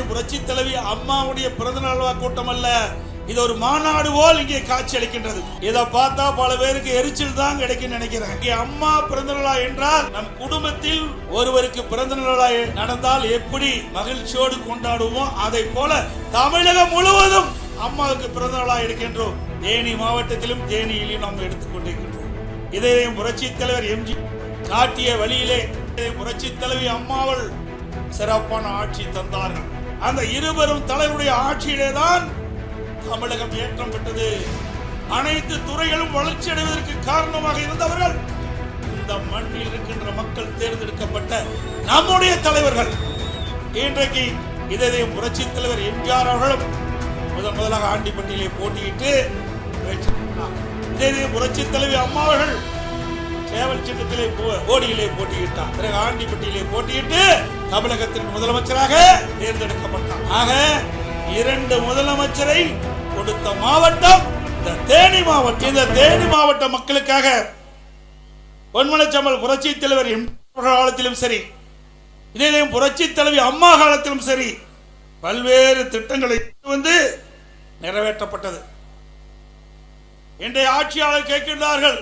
புரட்சி தலைவி அம்மாவுடைய பிறந்த நாள் கூட்டம் அல்ல, இது ஒரு மாநாடு போல் இங்கே காட்சி அளிக்கின்றது. இதை பார்த்தா பல பேருக்கு எரிச்சல் தான் கிடைக்கும் நினைக்கிறேன். இங்கே அம்மா பிறந்த நாளா என்றால் நம் குடும்பத்தில் ஒருவருக்கு பிறந்த நாளா நடந்தால் எப்படி மகிழ்ச்சியோடு கொண்டாடுவோம், அதை போல தமிழகம் முழுவதும் அம்மாவுக்கு பிறந்த நாளா இருக்கின்றோம். தேனி மாவட்டத்திலும் தேனியிலும் நாம் எடுத்துக்கொண்டிருக்கின்றோம். இதையும் புரட்சி தலைவர் எம்ஜி காட்டிய வழியிலே புரட்சி தலைவி அம்மாவள் சிறப்பான ஆட்சி தந்தார்கள். அந்த இருவரும் தலைவருடைய ஆட்சியிலே தான் தமிழகம் ஏற்றம் பெற்றது. அனைத்து துறைகளும் வளர்ச்சி அடைவதற்கு காரணமாக இருந்தவர்கள் இந்த மண்ணில் இருக்கின்ற மக்கள் தேர்ந்தெடுக்கப்பட்ட நம்முடைய தலைவர்கள். இன்றைக்கு இதை புரட்சி தலைவர் எம்ஜிஆர் அவர்களும் முதலாக ஆண்டிப்பட்டியிலே போட்டியிட்டு, இதை புரட்சி தலைவி அம்மா அவர்கள் சேவல் சின்னத்திலே ஓடியிலே போட்டியிட்டார். பிறகு ஆண்டிப்பட்டியிலே போட்டியிட்டு தமிழகத்தின் முதலமைச்சராக தேர்ந்தெடுக்கப்பட்டார். ஆக 2 முதலமைச்சரை கொடுத்த மாவட்டம் இந்த தேனி மாவட்டம். இந்த தேனி மாவட்ட மக்களுக்காக பொன்மனச்செம்மல் புரட்சி தலைவர் காலத்திலும் சரி, இதே புரட்சி தலைவி அம்மா காலத்திலும் சரி, பல்வேறு திட்டங்களை வந்து நிறைவேற்றப்பட்டது. இன்றைய ஆட்சியாளர் கேட்கின்றார்கள்,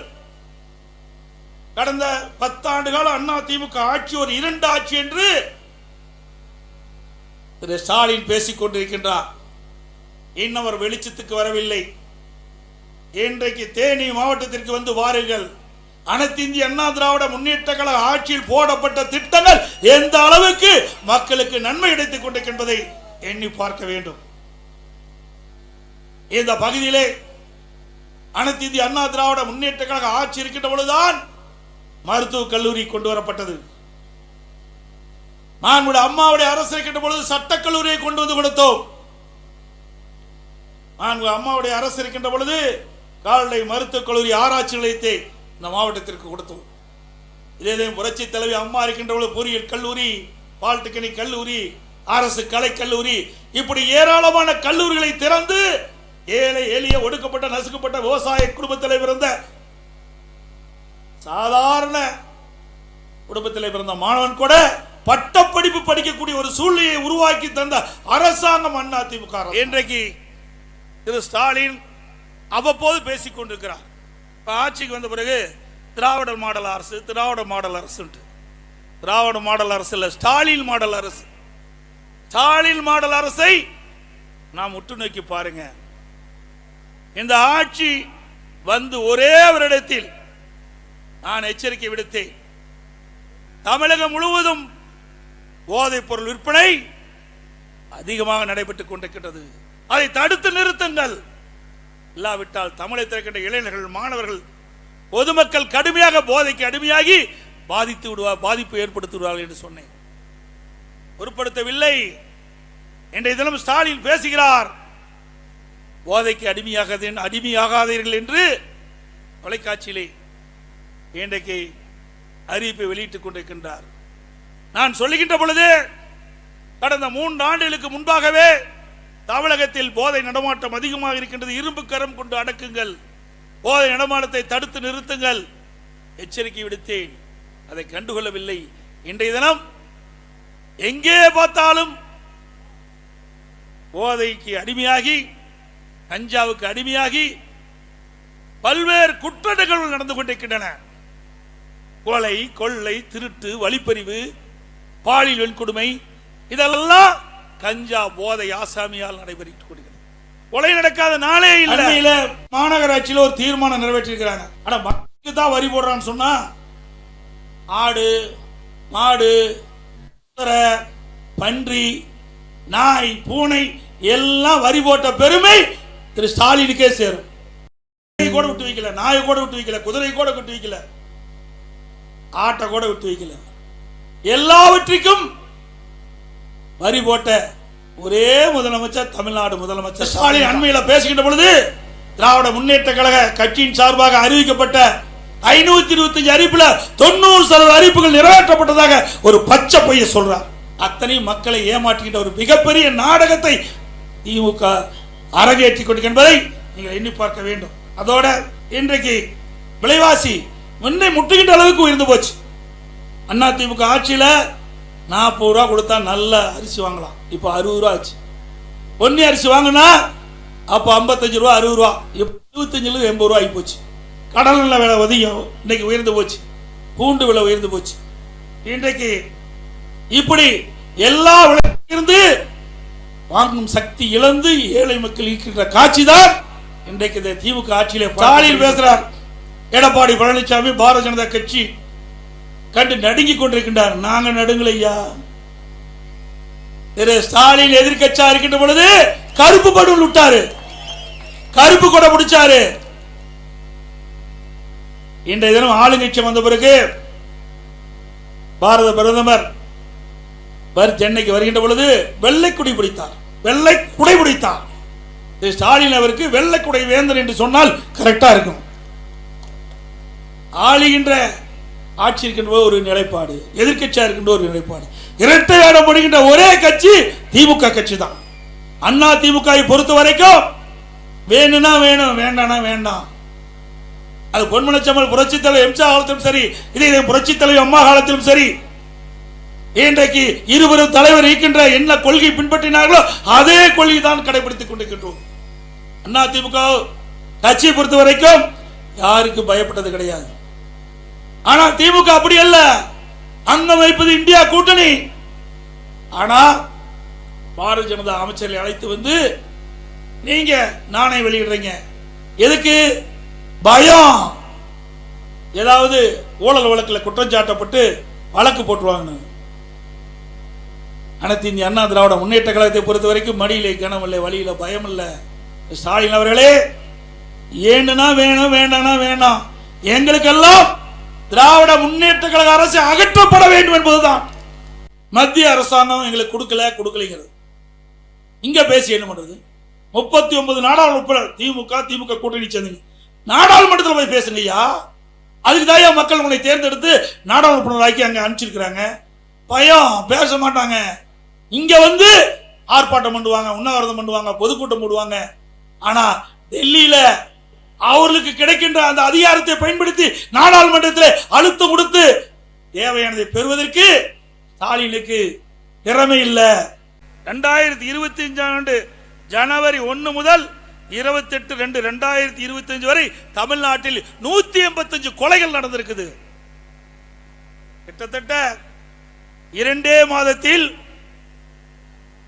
கடந்த 10 ஆண்டு கால அண்ணா திமுக ஆட்சி ஒரு 2 ஆட்சி என்று திரு ஸ்டாலின் பேசிக் கொண்டிருக்கின்றார். இன்னும் அவர் வெளிச்சத்துக்கு வரவில்லை. இன்றைக்கு தேனி மாவட்டத்திற்கு வந்து வாருங்கள். அனைத்து இந்திய அண்ணா திராவிட முன்னேற்ற கழக ஆட்சியில் போடப்பட்ட திட்டங்கள் எந்த அளவுக்கு மக்களுக்கு நன்மை கிடைத்துக் கொண்டிருக்கின்றதை எண்ணி பார்க்க வேண்டும். இந்த பகுதியிலே அனைத்து இந்திய அண்ணா திராவிட முன்னேற்ற கழக ஆட்சி இருக்கின்ற பொழுதுதான் மருத்துவக் கல்லூரி கொண்டு வரப்பட்டது. மாண்புமிகு அம்மாவுடைய அரசு இருக்கின்ற பொழுது சட்டக்கல்லூரியை கொண்டு வந்து கொடுத்தோம். மாண்புமிகு அம்மாவுடைய அரசு இருக்கின்ற பொழுது கால்நடை மருத்துவக் கல்லூரி ஆராய்ச்சி நிலையத்தை இந்த மாவட்டத்திற்கு கொடுத்தோம். இதே புரட்சி தலைவி அம்மா இருக்கின்ற பொழுது பொறியியல் கல்லூரி, பாலிடெக்னிக் கல்லூரி, அரசு கலை கல்லூரி, இப்படி ஏராளமான கல்லூரிகளை திறந்து ஏழை எளிய ஒடுக்கப்பட்ட நசுக்கப்பட்ட விவசாய குடும்பத்தில் பிறந்த சாதாரண குடும்பத்தில் பிறந்த மாணவன் கூட பட்டப்படிப்பு படிக்கக்கூடிய ஒரு சூழ்நிலையை உருவாக்கி தந்த அரசாங்கம் அண்ணா திமுக. இன்றைக்கு திரு ஸ்டாலின் அவ்வப்போது பேசிக் கொண்டிருக்கிறார். ஆட்சிக்கு வந்த பிறகு திராவிட மாடல் அரசு, திராவிட மாடல் அரசு, திராவிட மாடல் அரசு இல்ல, ஸ்டாலின் மாடல் அரசு. ஸ்டாலின் மாடல் அரசை நாம் உற்று நோக்கி பாருங்க. இந்த ஆட்சி வந்து ஒரே வருடத்தில் நான் எச்சரிக்கை விடுத்தேன். தமிழகம் முழுவதும் போதைப் பொருள் விற்பனை அதிகமாக நடைபெற்றுக் கொண்டிருக்கின்றது. அதை தடுத்து நிறுத்துங்கள். இல்லாவிட்டால் தமிழகத்தில் இருக்கின்ற இளைஞர்கள், மாணவர்கள், பொதுமக்கள் கடுமையாக போதைக்கு அடிமையாகி பாதிப்பு ஏற்படுத்துவார்கள் என்று சொன்னேன். பொருட்படுத்தவில்லை. இன்றைய தினம் ஸ்டாலின் பேசுகிறார், போதைக்கு அடிமையாகாதீர்கள் என்று தொலைக்காட்சியிலே இன்றைக்கு அறிவிப்பை வெளியிட்டுக் கொண்டிருக்கின்றார். நான் சொல்லுகின்ற பொழுது கடந்த 3 ஆண்டுகளுக்கு முன்பாகவே தமிழகத்தில் போதை நடமாட்டம் அதிகமாக இருக்கின்றது, இரும்பு கரம் கொண்டு அடக்குங்கள், போதை நடமாட்டத்தை தடுத்து நிறுத்துங்கள் எச்சரிக்கை விடுத்தேன். அதை கண்டுகொள்ளவில்லை. இன்றைய தினம் எங்கே பார்த்தாலும் போதைக்கு அடிமையாகி, கஞ்சாவுக்கு அடிமையாகி பல்வேறு குற்ற நிகழ்வுகள் நடந்து கொண்டிருக்கின்றன. கொலை, கொள்ளை, திருட்டு, வழிப்பறிவு, பாலியல் வன்கொடுமை, இதெல்லாம் கஞ்சா போதை ஆசாமியால் நடைபெற்றுக் கொண்டிருக்கிறது. கொலை நடக்காத நாளே இல்லை. மாநகராட்சியில் ஒரு தீர்மானம் நிறைவேற்றிருக்கிறாங்க. ஆனா மக்களுக்கு தான் வரி போடுறான்னு சொன்னா ஆடு, மாடு, பன்றி, நாய், பூனை எல்லாம் வரி போட்ட பெருமை திரு ஸ்டாலினுக்கே சேரும். கூட விட்டு வைக்கல, நாயை கூட விட்டு வைக்கல, குதிரை கூட விட்டு வைக்கல, ஆட்டை கூட விட்டு வைக்கல. எல்லாவற்றிற்கும் வரி போட்ட ஒரே முதலமைச்சர் தமிழ்நாடு முதலமைச்சர் ஸ்டாலின். அண்மையில் பேசுகின்ற பொழுது திராவிட முன்னேற்ற கழக கட்சியின் சார்பாக அறிவிக்கப்பட்ட 525 அறிவிப்புல 90% அறிவிப்புகள் நிறைவேற்றப்பட்டதாக ஒரு பச்சை பொய்யை சொல்றார். அத்தனை மக்களை ஏமாற்றுகின்ற ஒரு மிகப்பெரிய நாடகத்தை திமுக அரங்கேற்றிக் கொண்டிருக்கின்றதை நீங்கள் எண்ணி பார்க்க வேண்டும். அதோட இன்றைக்கு விலைவாசி முன்னை முட்டுகின்ற அளவுக்கு உயர்ந்து போச்சு. அண்ணா திமுக ஆட்சியில் 40 ரூபா கொடுத்தா நல்ல அரிசி வாங்கலாம். இப்போ 60 ரூபா ஆச்சு. பொன்னி அரிசி வாங்கினா அப்போ 55 ரூபா 60 ரூபா, 75 80 ரூபா ஆகி போச்சு. கடல் நல்ல விலை அதிகம், இன்னைக்கு உயர்ந்து போச்சு. பூண்டு விலை உயர்ந்து போச்சு. இன்றைக்கு இப்படி எல்லா விலையிலிருந்து வாங்கும் சக்தி இழந்து ஏழை மக்கள் இருக்கின்ற காட்சி தான் இன்றைக்கு இந்த திமுக ஆட்சியிலே ஸ்டாலின் பேசுறார். எடப்பாடி பழனிசாமி பாரதிய ஜனதா கட்சி கண்டு நடுங்கி கொண்டிருக்கின்றார். நாங்க நடுங்கலையா? திரு ஸ்டாலின் எதிர்கட்சியா இருக்கின்ற பொழுது கருப்பு படுல் விட்டாரு, கருப்பு கொடை பிடிச்சாரு. இன்றைய தினம் ஆளுங்கட்சி வந்த பிறகு பாரத பிரதமர் சென்னைக்கு வருகின்ற பொழுது வெள்ளை குடை பிடித்தார், வெள்ளை குடை பிடித்தார். ஸ்டாலின் அவருக்கு வெள்ளை குடை வேந்தர் என்று சொன்னால் கரெக்டா இருக்கும். ஆளுகின்ற ஆட்சி இருக்கின்ற ஒரு நிலைப்பாடு, எதிர்கட்சியா இருக்கின்ற ஒரு நிலைப்பாடு, இரட்டை வேடம் போடுகின்ற ஒரே கட்சி திமுக கட்சி தான். அண்ணா திமுக பொறுத்த வரைக்கும் வேணும்னா வேணும், வேண்டானா வேண்டாம். அது பொன்மனச்செம்மல் புரட்சி தலைவர் எம்ஜிஆர் காலத்திலும் சரி, இதே புரட்சி தலைவர் அம்மா காலத்திலும் சரி, இன்றைக்கு இருவரும் தலைவர் இருக்கின்ற என்ன கொள்கை பின்பற்றினார்களோ அதே கொள்கை தான் கடைபிடித்துக் கொண்டிருக்கின்றோம். அண்ணா திமுக கட்சியை பொறுத்த வரைக்கும் யாருக்கு பயப்பட்டது கிடையாது. ஆனா திமுக அப்படி அல்ல, அங்கம் வைப்பது இந்தியா கூட்டணி. ஆனா பாரதிய ஜனதா அமைச்சர்களை அழைத்து வந்து நீங்க நாணயம் வெளியிடுறீங்க, எதுக்கு? பயம், ஏதாவது ஊழல் வழக்கில் குற்றம் சாட்டப்பட்டு வழக்கு போட்டுருவாங்க. அனைத்து இந்திய அண்ணா திராவிட முன்னேற்ற கழகத்தை பொறுத்த வரைக்கும் மடியிலே கனம் இல்லை, வழியில பயம் இல்லை. ஸ்டாலின் அவர்களே, ஏன்னா வேணும், வேண்டானா வேண்டாம். எங்களுக்கெல்லாம் திராவிட முன்னேற்ற கழக அரசு அகற்றப்பட வேண்டும் என்பதுதான். மத்திய அரசாங்கம் எங்களுக்கு கொடுக்கலைங்கிறது. இங்க பேசி என்ன பண்றது? 39 நாடாளுமன்ற திமுக கூட்டணி சேர்ந்தீங்க, நாடாளுமன்றத்தில் போய் பேசுங்கய்யா. அதுக்கு தான் மக்கள் உங்களை தேர்ந்தெடுத்து நாடாளுமன்ற ஆக்கி அங்க அனுப்பிச்சிருக்கிறாங்க. பயம், பேச மாட்டாங்க. இங்க வந்து ஆர்ப்பாட்டம் பண்ணுவாங்க, உண்ணாவிரதம் பண்ணுவாங்க, பொதுக்கூட்டம் போடுவாங்க. ஆனா டெல்லியில அவர்களுக்கு கிடைக்கின்ற அந்த அதிகாரத்தை பயன்படுத்தி நாடாளுமன்றத்தில் அழுத்தம் கொடுத்து தேவையானதை பெறுவதற்கு ஸ்டாலினுக்கு திறமை இல்லை. 2025 ஆண்டு ஜனவரி 1 முதல் 28/2/2025 வரை தமிழ்நாட்டில் 185 கொலைகள் நடந்திருக்குது. கிட்டத்தட்ட 2 மாதத்தில்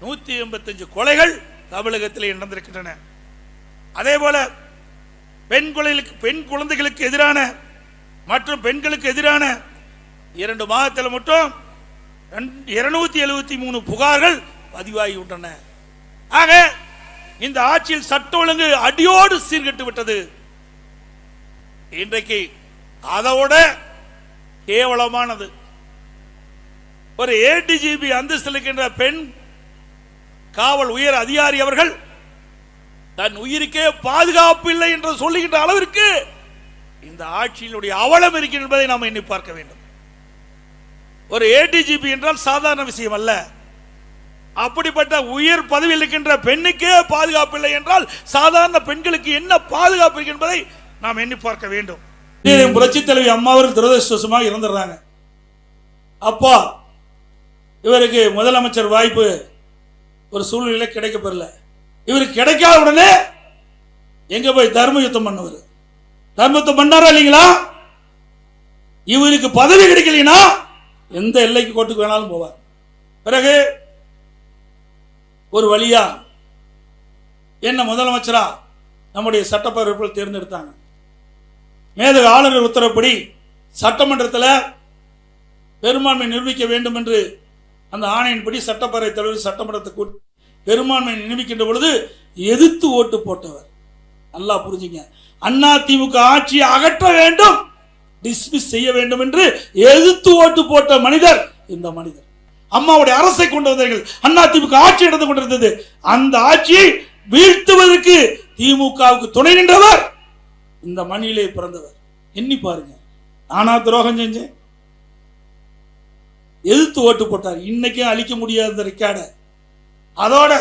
185 கொலைகள் தமிழகத்தில் நடந்திருக்கின்றன. அதே போல பெண் குழந்தைகளுக்கு எதிரான மற்றும் பெண்களுக்கு எதிரான 2 மாதத்தில் மட்டும் 273 புகார்கள் பதிவாகிவிட்டன. ஆக இந்த ஆட்சியில் சட்ட ஒழுங்கு அடியோடு சீர்கெட்டு விட்டது. இன்றைக்கு அதோட கேவலமானது, ஒரு ஏடிஜிபி அந்தஸ்தில் இருக்கின்ற பெண் காவல் உயர் அதிகாரி அவர்கள் தன் உயிருக்கே பாதுகாப்பு இல்லை என்று சொல்லுகின்ற அளவிற்கு இந்த ஆட்சியினுடைய அவலம் இருக்கிறது என்பதை நாம் எண்ணி பார்க்க வேண்டும். ஒரு ஏடிஜிபி என்றால் சாதாரண விஷயம் அல்ல. அப்படிப்பட்ட உயர் பதவியில் இருக்கின்ற பெண்ணுக்கே பாதுகாப்பு இல்லை என்றால் சாதாரண பெண்களுக்கு என்ன பாதுகாப்பு என்பதை நாம் எண்ணி பார்க்க வேண்டும். புரட்சி தலைவி அம்மா அவர்கள் துரதிருஷ்டவசமாக இறந்துடுறாங்க. அப்பா இவருக்கு முதலமைச்சர் வாய்ப்பு ஒரு சூழ்நிலை கிடைக்கப்பெறல. இவருக்கு கிடைக்காத உடனே எங்க போய் தர்ம யுத்தம் பண்ணுவார். தர்ம யுத்தம் பண்ணாரா இல்லைங்களா? இவருக்கு பதவி கிடைக்கலனா எந்த எல்லைக்கு கோட்டுக்கு வேணாலும் போவார். பிறகு ஒரு வழியா என்ன முதலமைச்சரா நம்முடைய சட்டப்பேரவை தேர்ந்தெடுத்தாங்க. மேதகு ஆளுநர் உத்தரவுப்படி சட்டமன்றத்தில் பெரும்பான்மை நிரூபிக்க வேண்டும் என்று அந்த ஆணையின்படி சட்டப்பேரவை தலைவர் சட்டமன்றத்தை கூட்டி பெரும்பான்மை நிரூபிக்கின்ற பொழுது எதிர்த்து ஓட்டு போட்டவர். நல்லா புரிஞ்சுங்க, அண்ணா திமுக ஆட்சியை அகற்ற வேண்டும், டிஸ்மிஸ் செய்ய வேண்டும் என்று எதிர்த்து ஓட்டு போட்ட மனிதர் இந்த மனிதர். அம்மாவுடைய அரசை கொண்டு வந்தார்கள், அண்ணா திமுக ஆட்சி நடந்து கொண்டிருந்தது. அந்த ஆட்சியை வீழ்த்துவதற்கு திமுகவுக்கு துணை நின்றவர் இந்த மண்ணிலே பிறந்தவர். எண்ணி பாருங்க, நானா துரோகம் செஞ்சேன், எதிர்த்து ஓட்டு போட்டார். இன்னைக்கும் அழிக்க முடியாத ரெக்கார்டை அதோட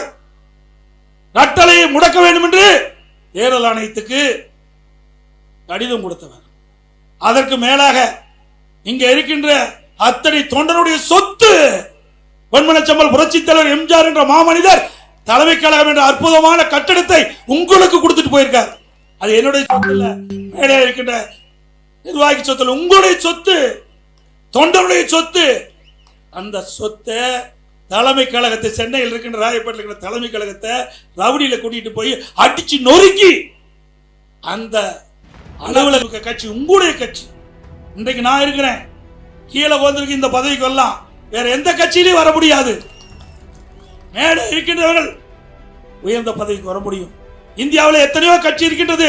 கட்டளையை முடக்க வேண்டும் என்று தேர்தல் ஆணையத்துக்கு கடிதம் கொடுத்தவர். அதற்கு மேலாக இங்க இருக்கின்ற அத்தனை தொண்டனுடைய சொத்து பொன்மனச்செம்மல் புரட்சித் தலைவர் எம்ஜிஆர் என்ற மாமனிதர் தலைமை கழகம் என்ற அற்புதமான கட்டடத்தை உங்களுக்கு கொடுத்துட்டு போயிருக்கார். அது என்னுடைய சொத்து இல்ல, மேடையில் இருக்கின்ற நிர்வாகி சொத்து, உங்களுடைய சொத்து, தொண்டருடைய சொத்து. அந்த சொத்தை தலைமை கழகத்தை, சென்னையில் இருக்கின்ற ராயப்பேட்டில் இருக்கிற தலைமை கழகத்தை ரவுடியில கூட்டிட்டு போய் அடிச்சு நொறுக்கி அந்த அலுவலக கட்சி உங்களுடைய கட்சி. இன்றைக்கு நான் இருக்கிறேன், கீழே வந்திருக்கு இந்த பதவிக்கு வரலாம், வேற எந்த கட்சியிலையும் வர முடியாது. மேலே இருக்கின்றவர்கள் உயர்ந்த பதவிக்கு வர முடியும். இந்தியாவில் எத்தனையோ கட்சி இருக்கின்றது,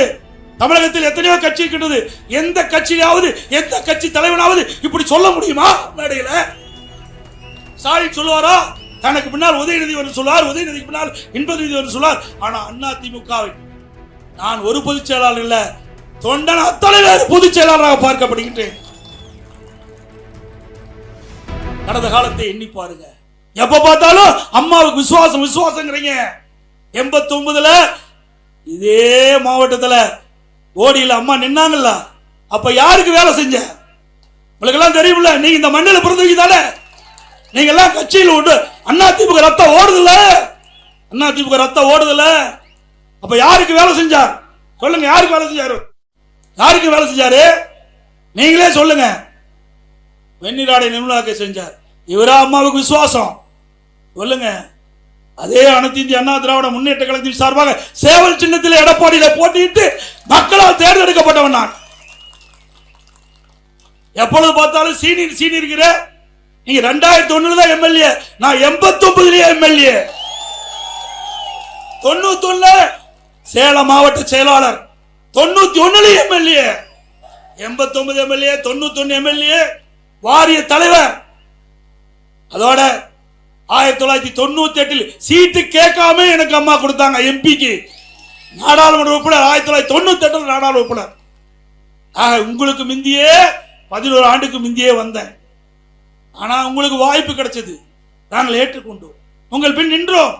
தமிழகத்தில் எத்தனையோ கட்சி இருக்கின்றது. எந்த கட்சியாவது, எந்த கட்சி தலைவனாவது இப்படி சொல்ல முடியுமா? மேடையில் ஸ்டாலின் சொல்லுவாரா? தனக்கு பின்னால் உதயநிதி என்று சொல்வார், உதயநிதிக்கு பின்னால் இன்பநிதி என்று சொல்வார். ஆனா அண்ணா திமுகவை நான் ஒரு பொதுச் செயலாளர் இல்ல, தொண்டன் அத்தனை பேர் பொதுச் செயலாளராக பார்க்கப்படுகின்றேன். கடந்த காலத்தை எண்ணி பாருங்க. எப்ப பார்த்தாலும் அம்மாவுக்கு விசுவாசம் விசுவாசங்கிறீங்க. 89ல இதே மாவட்டத்தில் ஓடியில் அம்மா நின்னாங்கல்ல, அப்ப யாருக்கு வேலை செஞ்ச? உங்களுக்கு எல்லாம் தெரியுமில்ல, நீங்க இந்த மண்ணில் பிறந்தவங்க தானே. நீங்க எல்லாம் கட்சியில் உண்டு. அண்ணா திமுக ரத்தம் ஓடுதுல, அண்ணா திமுக ரத்தம் ஓடுதுல. அப்ப யாருக்கு வேலை செஞ்சார் சொல்லுங்க? யாருக்கு வேலை செஞ்சாரு? யாருக்கு வேலை செஞ்சாரு? நீங்களே சொல்லுங்க. வெண்ணிராடை நிர்மலாக்க செஞ்சார். இவரா அம்மாவுக்கு விசுவாசம்? சொல்லுங்க. அதே அனைத்து இந்திய அண்ணா திராவிட முன்னேற்ற கழகத்தின் சார்பாக சேவல் சின்னத்தில் எடப்பாடியில போட்டியிட்டு மக்களால் தேர்ந்தெடுக்கப்பட்டவன் நான். எப்பொழுது பார்த்தாலும் சீனியர் சீனியர் இருக்கிற நீங்க 2001 தான் எம்எல்ஏ, நான் 89 எம்எல்ஏ, 91 சேலம் மாவட்ட செயலாளர், 91 எம்எல்ஏ, 89 எம்எல்ஏ, 91 எம்எல்ஏ, வாரிய தலைவர். அதோட 1998 சீட்டு கேட்காம எனக்கு அம்மா கொடுத்தாங்க எம்பிக்கு, நாடாளுமன்ற உறுப்பினர். 1998 நாடாளுமன்ற உறுப்பினர். உங்களுக்கு முந்தியே 11 ஆண்டுக்கு முந்தியே வந்தேன். ஆனா உங்களுக்கு வாய்ப்பு கிடைச்சது, நாங்கள் ஏற்றுக்கொண்டோம், உங்கள் பின் நின்றோம்,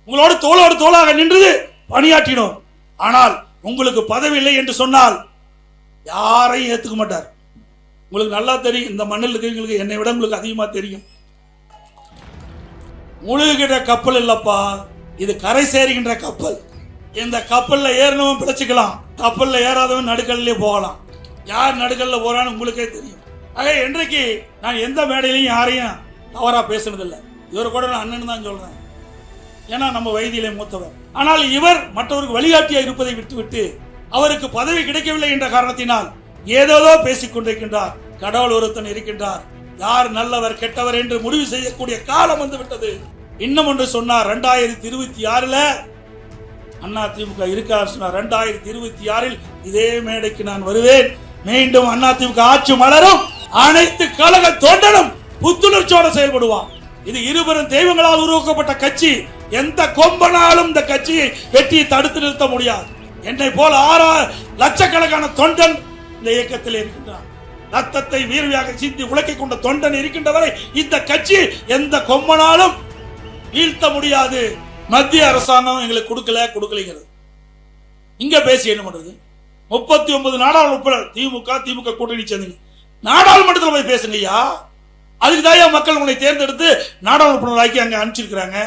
உங்களோட தோளோடு தோளாக நின்று பணியாற்றினோம். ஆனால் உங்களுக்கு பதவி இல்லை என்று சொன்னால் யாரையும் ஏற்றுக்க மாட்டார். உங்களுக்கு நல்லா தெரியும், இந்த மண்ணில் இருக்கிறவங்களுக்கு என்னை விட உங்களுக்கு அதிகமா தெரியும். முழுகிற கப்பல் இல்லப்பா, இது கரை சேருகின்ற கப்பல். இந்த கப்பல்ல ஏறினவன் பிழைச்சிக்கலாம், கப்பல்ல ஏறாதவன் நடுக்கல்லே போகலாம். யார் நடுக்கல்ல போறான்னு உங்களுக்கே தெரியும். ஆக இன்றைக்கு நான் எந்த மேடையிலையும் யாரையும் தவறா பேசுனதில்லை. இவரை கூட நான் அண்ணன் தான் சொல்றேன், ஏன்னா நம்ம வயதிலே மூத்தவர். ஆனால் இவர் மற்றவருக்கு வழிகாட்டியா இருப்பதை விட்டுவிட்டு அவருக்கு பதவி கிடைக்கவில்லை என்ற காரணத்தினால் ஏதோதோ பேசிக் கொண்டிருக்கின்றார். கடவுள் ஒருத்தன் இருக்கின்றார், யார் நல்லவர் கெட்டவர் என்று முடிவு செய்யக்கூடிய காலம் வந்து விட்டது. இன்னும் ஒன்று சொன்னார், 2026 அண்ணா திமுக இருக்கார் சொன்னார். 2026 இதே மேடைக்கு நான் வருவேன், மீண்டும் அண்ணா திமுக ஆட்சி மலரும், அனைத்து கழக தொண்டனும் புத்துணர்ச்சியோட செயல்படுவான். இது இருபெரும் தெய்வங்களால் உருவாக்கப்பட்ட கட்சி. எந்த கொம்பனாலும் இந்த கட்சியை வெற்றியை தடுத்து நிறுத்த முடியாது. என்னை போல 6 லட்சக்கணக்கான தொண்டன் இந்த இயக்கத்தில் இருக்கின்றார். ரத்தத்தை வீர்வையாக சிந்தி உழைக்க கொண்ட தொண்டன் இருக்கின்றவரை இந்த கட்சி எந்த கொம்பனாலும் வீழ்த்த முடியாது. மத்திய அரசாங்கம் எங்களுக்கு கொடுக்கலைங்கிறது. இங்க பேசி என்ன பண்றது? 39 நாடாளுமன்ற திமுக கூட்டணி சேர்ந்தீங்க, நாடாளுமன்றத்தில் போய் பேசுங்கய்யா. அதுக்கு தான் மக்கள் உங்களை தேர்ந்தெடுத்து நாடாளுமன்ற ஆக்கி அங்க அனுப்பிச்சிருக்கிறாங்க.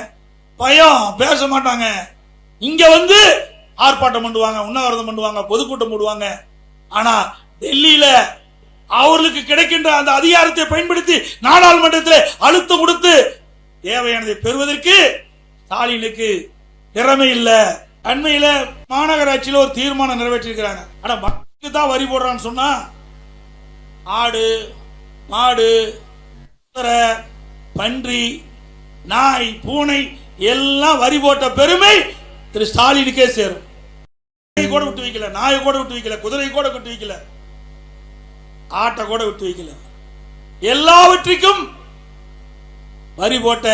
பயம், பேச மாட்டாங்க. இங்க வந்து ஆர்ப்பாட்டம் பண்ணுவாங்க, உண்ணாவிரதம் பண்ணுவாங்க, பொதுக்கூட்டம் போடுவாங்க. ஆனா டெல்லியில அவர்களுக்கு கிடைக்கின்ற அந்த அதிகாரத்தை பயன்படுத்தி நாடாளுமன்றத்தில் அழுத்தம் கொடுத்து தேவையானதை பெறுவதற்கு ஸ்டாலினுக்கு திறமை இல்ல. அண்மையில மாநகராட்சியில் ஒரு தீர்மானம் நிறைவேற்றிருக்கிறாங்க. ஆனா மக்களுக்கு தான் வரி போடுறான்னு சொன்னா ஆடு, மாடு, பன்றி, நாய், பூனை எல்லாம் வரி போட்ட பெருமை திரு ஸ்டாலினுக்கே சேரும். கூட விட்டு வைக்கல, நாயை கூட விட்டு வைக்கல, குதிரை கூட விட்டு வைக்கல, ஆட்டை கூட விட்டு வைக்கல. எல்லாவற்றிற்கும் வரி போட்ட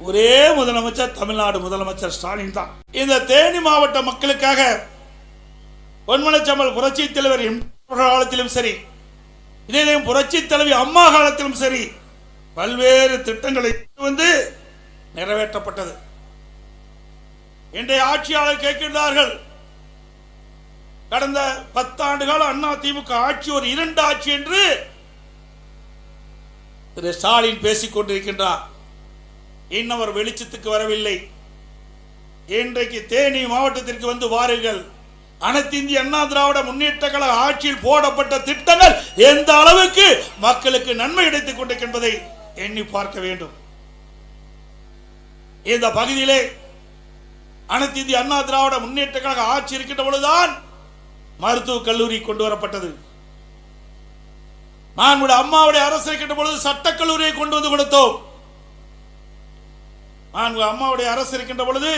ஒரே முதலமைச்சர் தமிழ்நாடு முதலமைச்சர் ஸ்டாலின் தான். இந்த தேனி மாவட்ட மக்களுக்காக பொன்மனச்செம்மல் புரட்சி தலைவர் காலத்திலும் சரி, இதே புரட்சி தலைவி அம்மா காலத்திலும் சரி, பல்வேறு திட்டங்களை வந்து நிறைவேற்றப்பட்டது. இன்றைய ஆட்சியாளர் கேட்கின்றார்கள், கடந்த 10 ஆண்டுகால அண்ணா திமுக ஆட்சி ஒரு 2 ஆட்சி என்று திரு ஸ்டாலின் பேசிக் கொண்டிருக்கின்றார். இன்னும் அவர் வெளிச்சத்துக்கு வரவில்லை. இன்றைக்கு தேனி மாவட்டத்திற்கு வந்து வாருங்கள். அனைத்து இந்திய அண்ணா திராவிட முன்னேற்ற கழக ஆட்சியில் போடப்பட்ட திட்டங்கள் எந்த அளவுக்கு மக்களுக்கு நன்மை கிடைத்துக் கொண்டிருக்கிறது என்பதை எண்ணி பார்க்க வேண்டும். இந்த பகுதியிலே அனைத்து இந்திய அண்ணா திராவிட முன்னேற்ற கழக ஆட்சி இருக்கின்ற பொழுதுதான் மருத்துவக் கல்லூரி கொண்டு வரப்பட்டது. நான் அம்மாவுடைய அரசு இருக்கின்ற பொழுது சட்டக்கல்லூரியை கொண்டு வந்து கொடுத்தோம். நான் அம்மாவுடைய அரசு இருக்கின்ற பொழுது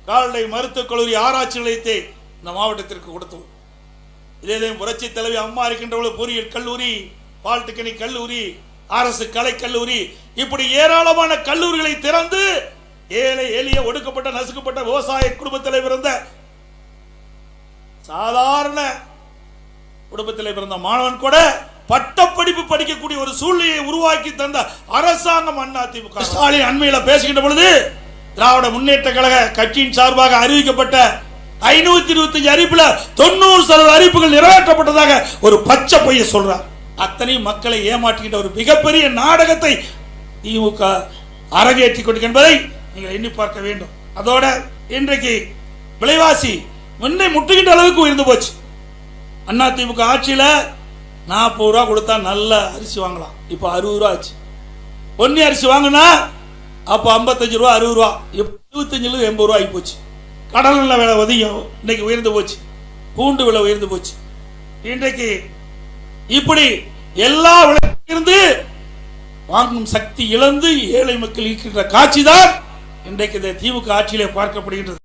கால்நடை மருத்துவக் கல்லூரி ஆராய்ச்சி நிலையத்தை இந்த மாவட்டத்திற்கு கொடுத்தோம். இதே புரட்சி தலைவி அம்மா இருக்கின்ற பொழுது பொறியியல் கல்லூரி, பாலிடெக்னிக் கல்லூரி, அரசு கலை கல்லூரி, இப்படி ஏராளமான கல்லூரிகளை திறந்து ஏழை எளிய ஒடுக்கப்பட்ட நசுக்கப்பட்ட விவசாய குடும்பத்தில் பிறந்த சாதாரண குடும்பத்தில் பிறந்த மாணவன் கூட பட்டப்படிப்பு படிக்கக்கூடிய ஒரு சூழ்நிலையை உருவாக்கி தந்த அரசாங்கம் அதிமுக. ஸ்டாலின் அண்மையில பேசுகின்ற பொழுது திராவிட முன்னேற்ற கழக கட்சியின் சார்பாக அறிவிக்கப்பட்ட 525 அறிவிப்புல 90% அறிவிப்புகள் நிறைவேற்றப்பட்டதாக ஒரு பச்சை பொய்யை சொல்றார். அத்தனை மக்களை ஏமாற்றுகின்ற ஒரு மிகப்பெரிய நாடகத்தை திமுக அரங்கேற்றிக் கொண்டு என்பதை நீங்கள் எண்ணி பார்க்க வேண்டும். அதோட இன்றைக்கு விலைவாசி முன்னே முட்டுகின்ற அளவுக்கு உயர்ந்து போச்சு. அதிமுக ஆட்சியில 40 ரூபா கொடுத்தா நல்ல அரிசி வாங்கலாம். இப்போ 60 ரூபா ஆச்சு. பொன்னி அரிசி வாங்கினா அப்போ 55 ரூபா 60 ரூபா, 75 80 ரூபா ஆகி போச்சு. கடல் விலை அதிகம் இன்னைக்கு உயர்ந்து போச்சு. பூண்டு விலை உயர்ந்து போச்சு. இன்றைக்கு இப்படி எல்லா விலையிலிருந்து வாங்கும் சக்தி இழந்து ஏழை மக்கள் இருக்கின்ற காட்சி தான் இன்றைக்கு இந்த திமுக ஆட்சியிலே பார்க்கப்படுகின்றது.